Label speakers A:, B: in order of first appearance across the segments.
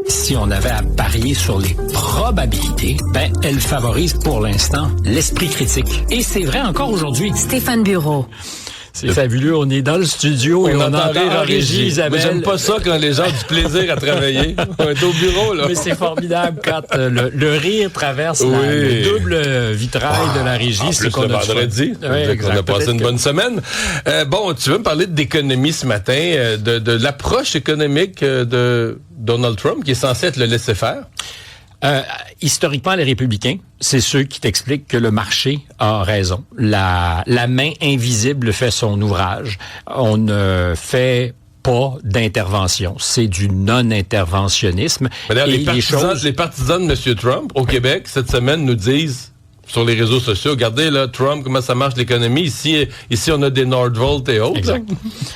A: Si on avait à parier sur les probabilités, elle favorise pour l'instant l'esprit critique. Et c'est vrai encore aujourd'hui.
B: Stéphane Bureau.
A: C'est fabuleux, on est dans le studio et on entend en régie Isabelle.
C: Moi, j'aime pas ça quand les gens ont du plaisir à travailler. On est au bureau, là.
A: Mais c'est formidable quand le rire traverse le double vitrail de la régie.
C: En plus, le vendredi, on a passé une bonne semaine. Tu veux me parler d'économie ce matin, de l'approche économique de Donald Trump, qui est censé être le laisser-faire?
A: Historiquement, les républicains, c'est ceux qui t'expliquent que le marché a raison. La main invisible fait son ouvrage. On ne fait pas d'intervention. C'est du non-interventionnisme.
C: Les partisans de M. Trump au Québec, cette semaine, nous disent sur les réseaux sociaux, regardez là, Trump, comment ça marche l'économie. Ici on a des Nordvolt et autres.
A: Exact.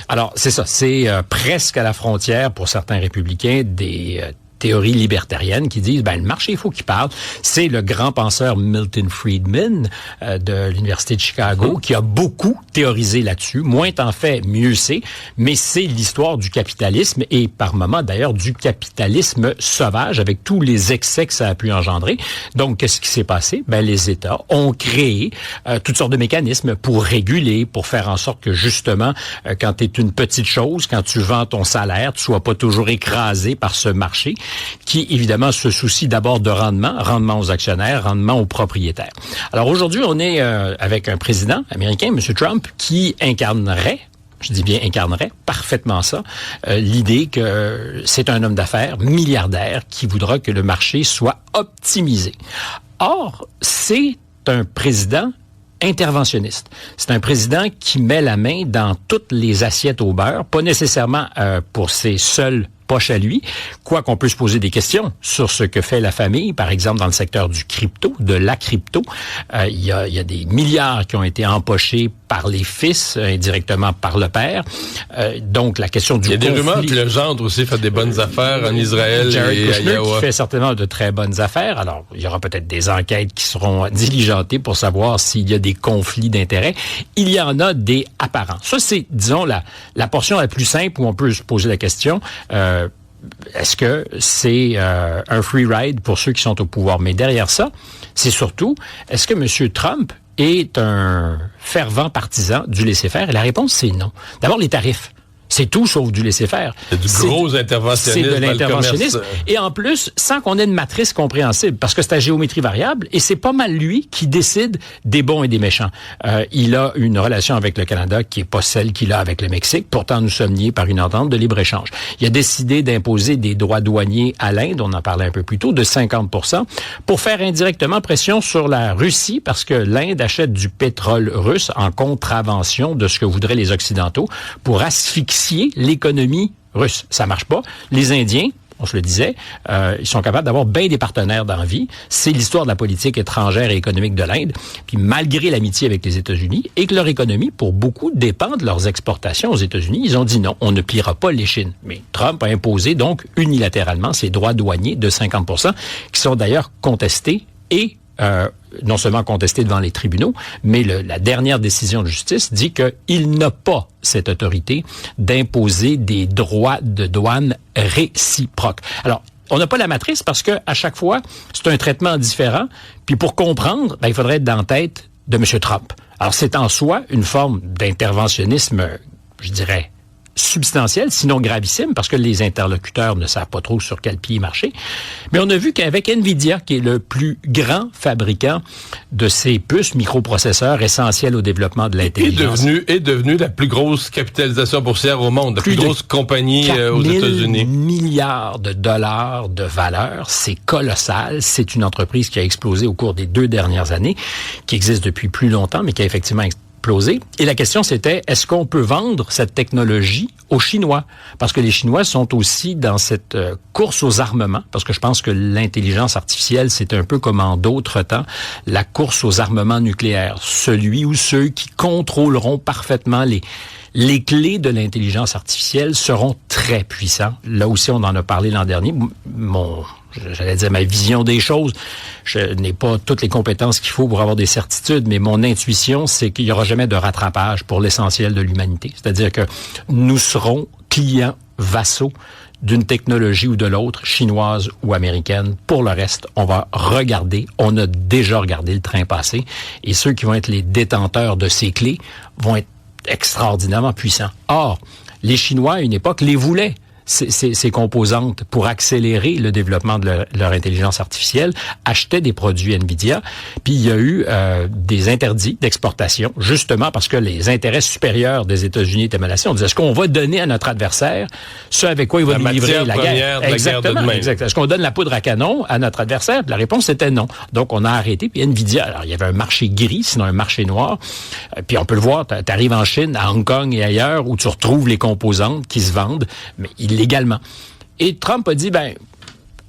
A: Alors, c'est ça. C'est presque à la frontière pour certains républicains des théories libertariennes qui disent, le marché, il faut qu'il parle. C'est le grand penseur Milton Friedman de l'Université de Chicago qui a beaucoup théorisé là-dessus. Moins t'en fais, mieux c'est. Mais c'est l'histoire du capitalisme et par moments d'ailleurs du capitalisme sauvage avec tous les excès que ça a pu engendrer. Donc, qu'est-ce qui s'est passé? Les États ont créé toutes sortes de mécanismes pour réguler, pour faire en sorte que justement, quand tu es une petite chose, quand tu vends ton salaire, tu sois pas toujours écrasé par ce marché qui, évidemment, se soucie d'abord de rendement aux actionnaires, rendement aux propriétaires. Alors, aujourd'hui, on est avec un président américain, M. Trump, qui incarnerait, je dis bien incarnerait, parfaitement ça, l'idée que c'est un homme d'affaires milliardaire qui voudra que le marché soit optimisé. Or, c'est un président interventionniste. C'est un président qui met la main dans toutes les assiettes au beurre, pas nécessairement pour ses seuls poche à lui, quoi qu'on peut se poser des questions sur ce que fait la famille, par exemple dans le secteur du crypto, de la crypto. Il y a des milliards qui ont été empochés par les fils, indirectement par le père. Donc la question du conflit...
C: Il y a des rumeurs que le gendre aussi fait des bonnes affaires en Israël
A: Jared
C: et
A: Kushner,
C: à Iowa.
A: qui fait certainement de très bonnes affaires. Alors, il y aura peut-être des enquêtes qui seront diligentées pour savoir s'il y a des conflits d'intérêts. Il y en a des apparents. Ça, c'est, disons, la portion la plus simple où on peut se poser la question... est-ce que c'est un free ride pour ceux qui sont au pouvoir? Mais derrière ça, c'est surtout, est-ce que M. Trump est un fervent partisan du laisser-faire? Et la réponse, c'est non. D'abord, les tarifs. C'est tout sauf du laisser-faire.
C: C'est du gros interventionnisme.
A: C'est de l'interventionnisme. Et en plus, sans qu'on ait une matrice compréhensible, parce que c'est à géométrie variable, et c'est pas mal lui qui décide des bons et des méchants. Il a une relation avec le Canada qui est pas celle qu'il a avec le Mexique. Pourtant, nous sommes liés par une entente de libre-échange. Il a décidé d'imposer des droits douaniers à l'Inde, on en parlait un peu plus tôt, de 50%, pour faire indirectement pression sur la Russie, parce que l'Inde achète du pétrole russe en contravention de ce que voudraient les Occidentaux, pour asphyxier l'économie russe. Ça marche pas. Les Indiens, on se le disait, ils sont capables d'avoir bien des partenaires dans la vie. C'est l'histoire de la politique étrangère et économique de l'Inde. Puis malgré l'amitié avec les États-Unis et que leur économie, pour beaucoup, dépend de leurs exportations aux États-Unis, ils ont dit non, on ne pliera pas les Chines. Mais Trump a imposé donc unilatéralement ces droits douaniers de 50%, qui sont d'ailleurs contestés et non seulement contesté devant les tribunaux, mais la dernière décision de justice dit qu'il n'a pas cette autorité d'imposer des droits de douane réciproques. Alors, on n'a pas la matrice parce que à chaque fois, c'est un traitement différent. Puis pour comprendre, il faudrait être dans la tête de M. Trump. Alors, c'est en soi une forme d'interventionnisme, je dirais, substantielle, sinon gravissime, parce que les interlocuteurs ne savent pas trop sur quel pied marcher. Mais on a vu qu'avec NVIDIA, qui est le plus grand fabricant de ces puces microprocesseurs essentiels au développement de l'intelligence...
C: est devenu la plus grosse capitalisation boursière au monde, la plus grosse compagnie aux États-Unis.
A: Milliards de dollars de valeur, c'est colossal. C'est une entreprise qui a explosé au cours des 2 dernières années, qui existe depuis plus longtemps, mais qui a effectivement explosé. Et la question, c'était, est-ce qu'on peut vendre cette technologie aux Chinois? Parce que les Chinois sont aussi dans cette course aux armements, parce que je pense que l'intelligence artificielle, c'est un peu comme en d'autres temps, la course aux armements nucléaires. Celui ou ceux qui contrôleront parfaitement les clés de l'intelligence artificielle seront très puissants. Là aussi, on en a parlé l'an dernier. J'allais dire ma vision des choses. Je n'ai pas toutes les compétences qu'il faut pour avoir des certitudes, mais mon intuition, c'est qu'il n'y aura jamais de rattrapage pour l'essentiel de l'humanité. C'est-à-dire que nous serons clients vassaux d'une technologie ou de l'autre, chinoise ou américaine. Pour le reste, on va regarder. On a déjà regardé le train passer. Et ceux qui vont être les détenteurs de ces clés vont être extraordinairement puissants. Or, les Chinois, à une époque, les voulaient. Ces composantes pour accélérer le développement de leur intelligence artificielle, achetaient des produits NVIDIA. Puis il y a eu des interdits d'exportation, justement parce que les intérêts supérieurs des États-Unis étaient menacés. On disait, est-ce qu'on va donner à notre adversaire ce avec quoi il va nous livrer la guerre? Exactement. Est-ce qu'on donne la poudre à canon à notre adversaire? Puis la réponse était non. Donc on a arrêté. Puis NVIDIA, alors il y avait un marché gris, sinon un marché noir. Puis on peut le voir, tu arrives en Chine, à Hong Kong et ailleurs, où tu retrouves les composantes qui se vendent, mais illégalement. Et Trump a dit,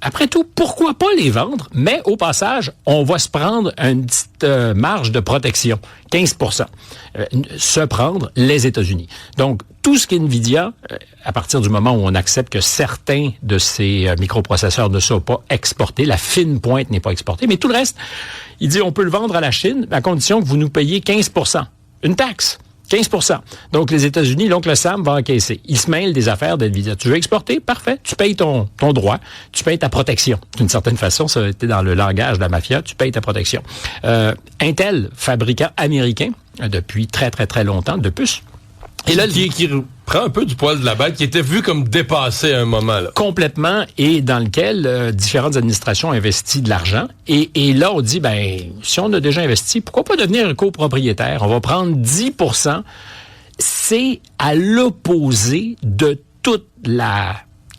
A: après tout, pourquoi pas les vendre? Mais au passage, on va se prendre une petite marge de protection, 15%. Se prendre les États-Unis. Donc, tout ce qu'NVIDIA, à partir du moment où on accepte que certains de ces microprocesseurs ne sont pas exportés, la fine pointe n'est pas exportée, mais tout le reste, il dit, on peut le vendre à la Chine à condition que vous nous payiez 15%. Une taxe. 15%. Donc, les États-Unis, l'oncle Sam va encaisser. Il se mêle des affaires d'NVIDIA. Tu veux exporter? Parfait. Tu payes ton droit. Tu payes ta protection. D'une certaine façon, ça a été dans le langage de la mafia. Tu payes ta protection. Intel, fabricant américain, depuis très, très, très longtemps, de puces.
C: Et là, qui prend un peu du poil de la bête, qui était vu comme dépassé à un moment. Là.
A: Complètement, et dans lequel différentes administrations ont investi de l'argent. Et là, on dit, si on a déjà investi, pourquoi pas devenir copropriétaire? On va prendre 10%. C'est à l'opposé de toute la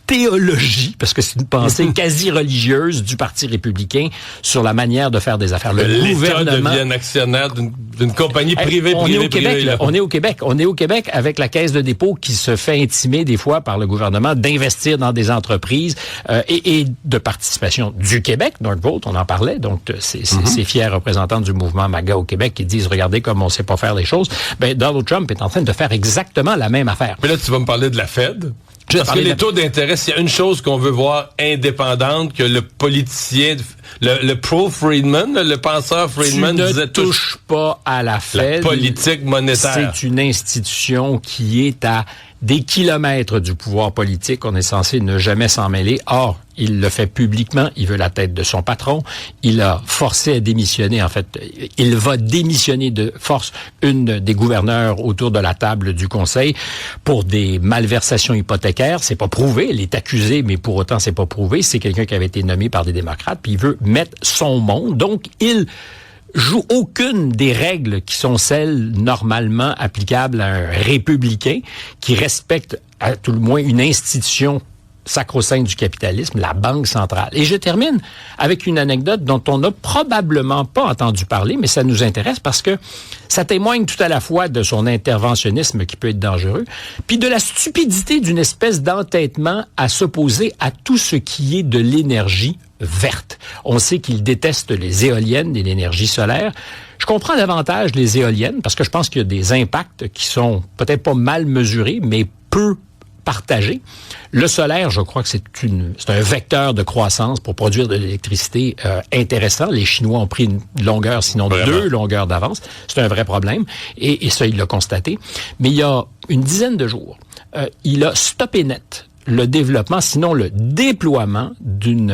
A: théologie, parce que c'est une pensée quasi religieuse du Parti républicain sur la manière de faire des affaires.
C: Le gouvernement devienne actionnaire d'une compagnie privée.
A: On est au Québec avec la Caisse de dépôt qui se fait intimer des fois par le gouvernement d'investir dans des entreprises et de participation du Québec. Northvolt, on en parlait, donc ces fiers représentants du mouvement MAGA au Québec qui disent, regardez comme on sait pas faire les choses. Donald Trump est en train de faire exactement la même affaire.
C: Mais là, tu vas me parler de la Fed. Parce que les taux d'intérêt, s'il y a une chose qu'on veut voir indépendante, que le politicien, le pro-Friedman, le penseur Friedman disait...
A: Tu ne touches pas à la Fed.
C: La politique monétaire.
A: C'est une institution qui est à des kilomètres du pouvoir politique. On est censé ne jamais s'en mêler. Or, il le fait publiquement. Il veut la tête de son patron. Il a forcé à démissionner. En fait, il va démissionner de force une des gouverneurs autour de la table du Conseil pour des malversations hypothécaires. C'est pas prouvé. Elle est accusée, mais pour autant, c'est pas prouvé. C'est quelqu'un qui avait été nommé par des démocrates. Puis il veut mettre son monde. Donc, il joue aucune des règles qui sont celles normalement applicables à un républicain qui respecte à tout le moins une institution sacro-sainte du capitalisme, la Banque centrale. Et je termine avec une anecdote dont on n'a probablement pas entendu parler, mais ça nous intéresse parce que ça témoigne tout à la fois de son interventionnisme qui peut être dangereux, puis de la stupidité d'une espèce d'entêtement à s'opposer à tout ce qui est de l'énergie verte. On sait qu'il déteste les éoliennes et l'énergie solaire. Je comprends davantage les éoliennes parce que je pense qu'il y a des impacts qui sont peut-être pas mal mesurés, mais peu partagés. Le solaire, je crois que c'est un vecteur de croissance pour produire de l'électricité intéressant. Les Chinois ont pris une longueur, sinon 2 longueurs d'avance. C'est un vrai problème et ça, il l'a constaté. Mais il y a une dizaine de jours, il a stoppé net le développement, sinon le déploiement d'une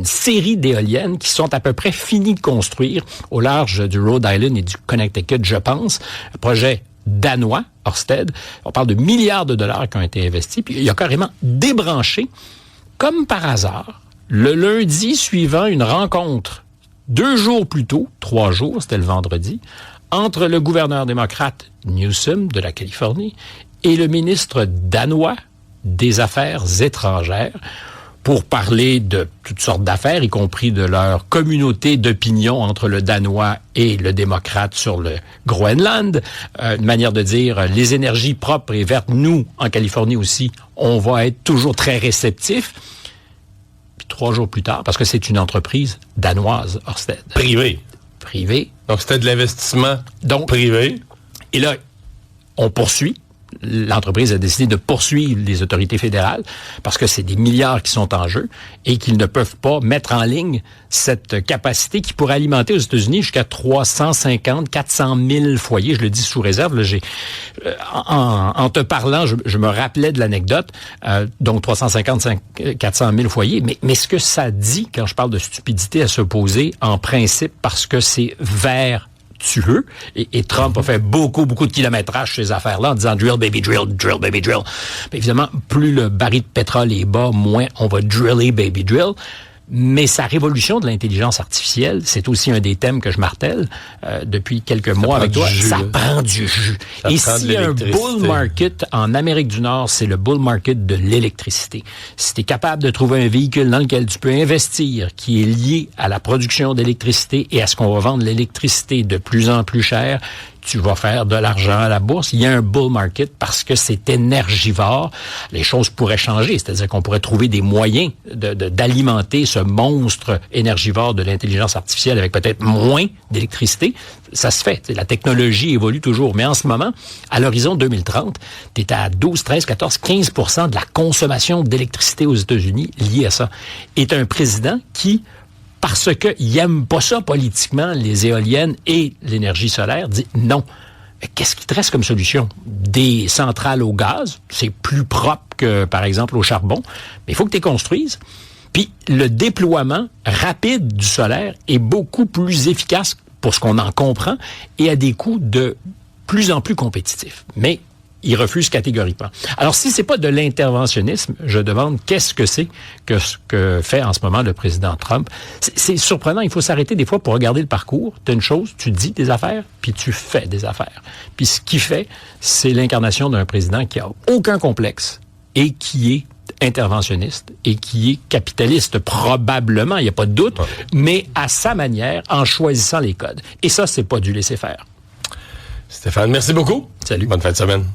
A: série d'éoliennes qui sont à peu près finies de construire au large du Rhode Island et du Connecticut, je pense. Un projet danois, Ørsted. On parle de milliards de dollars qui ont été investis. Puis il a carrément débranché, comme par hasard, le lundi suivant une rencontre 2 jours plus tôt, 3 jours, c'était le vendredi, entre le gouverneur démocrate Newsom de la Californie et le ministre danois des Affaires étrangères pour parler de toutes sortes d'affaires, y compris de leur communauté d'opinion entre le Danois et le démocrate sur le Groenland. Une manière de dire, les énergies propres et vertes, nous, en Californie aussi, on va être toujours très réceptifs. Puis 3 jours plus tard, parce que c'est une entreprise danoise, Ørsted.
C: Privée. Donc c'était de l'investissement privé.
A: Et là, on poursuit l'entreprise a décidé de poursuivre les autorités fédérales parce que c'est des milliards qui sont en jeu et qu'ils ne peuvent pas mettre en ligne cette capacité qui pourrait alimenter aux États-Unis jusqu'à 350, 400 000 foyers. Je le dis sous réserve. Là, en te parlant, je me rappelais de l'anecdote. Donc 350, 400 000 foyers. Mais ce que ça dit quand je parle de stupidité à s'opposer en principe parce que c'est vertueux. Et Trump a fait beaucoup de kilométrage sur ces affaires-là en disant « drill, baby, drill, drill, baby, drill ». Mais évidemment, plus le baril de pétrole est bas, moins on va driller, baby, drill. Mais sa révolution de l'intelligence artificielle, c'est aussi un des thèmes que je martèle depuis quelques mois avec toi. Ça prend du jus. Et s'il y a un bull market en Amérique du Nord, c'est le bull market de l'électricité. Si tu es capable de trouver un véhicule dans lequel tu peux investir, qui est lié à la production d'électricité et à ce qu'on va vendre l'électricité de plus en plus cher, tu vas faire de l'argent à la bourse. Il y a un bull market parce que c'est énergivore. Les choses pourraient changer, c'est-à-dire qu'on pourrait trouver des moyens d'alimenter ce monstre énergivore de l'intelligence artificielle avec peut-être moins d'électricité. Ça se fait. La technologie évolue toujours. Mais en ce moment, à l'horizon 2030, tu es à 12, 13, 14, 15% de la consommation d'électricité aux États-Unis liée à ça. Et tu as un président qui, parce qu'il n'aime pas ça politiquement, les éoliennes et l'énergie solaire, dit non. Qu'est-ce qui te reste comme solution? Des centrales au gaz, c'est plus propre que, par exemple, au charbon, mais il faut que tu les construises. Puis le déploiement rapide du solaire est beaucoup plus efficace pour ce qu'on en comprend et à des coûts de plus en plus compétitifs. Mais il refuse catégoriquement. Alors, si c'est pas de l'interventionnisme, je demande qu'est-ce que c'est que ce que fait en ce moment le président Trump. C'est surprenant. Il faut s'arrêter des fois pour regarder le parcours. Tu as une chose, tu dis des affaires, puis tu fais des affaires. Puis ce qu'il fait, c'est l'incarnation d'un président qui a aucun complexe et qui est interventionniste et qui est capitaliste probablement, il n'y a pas de doute, mais à sa manière, en choisissant les codes. Et ça, c'est pas du laisser-faire.
C: Stéphane, merci beaucoup.
A: Salut.
C: Bonne fin de semaine.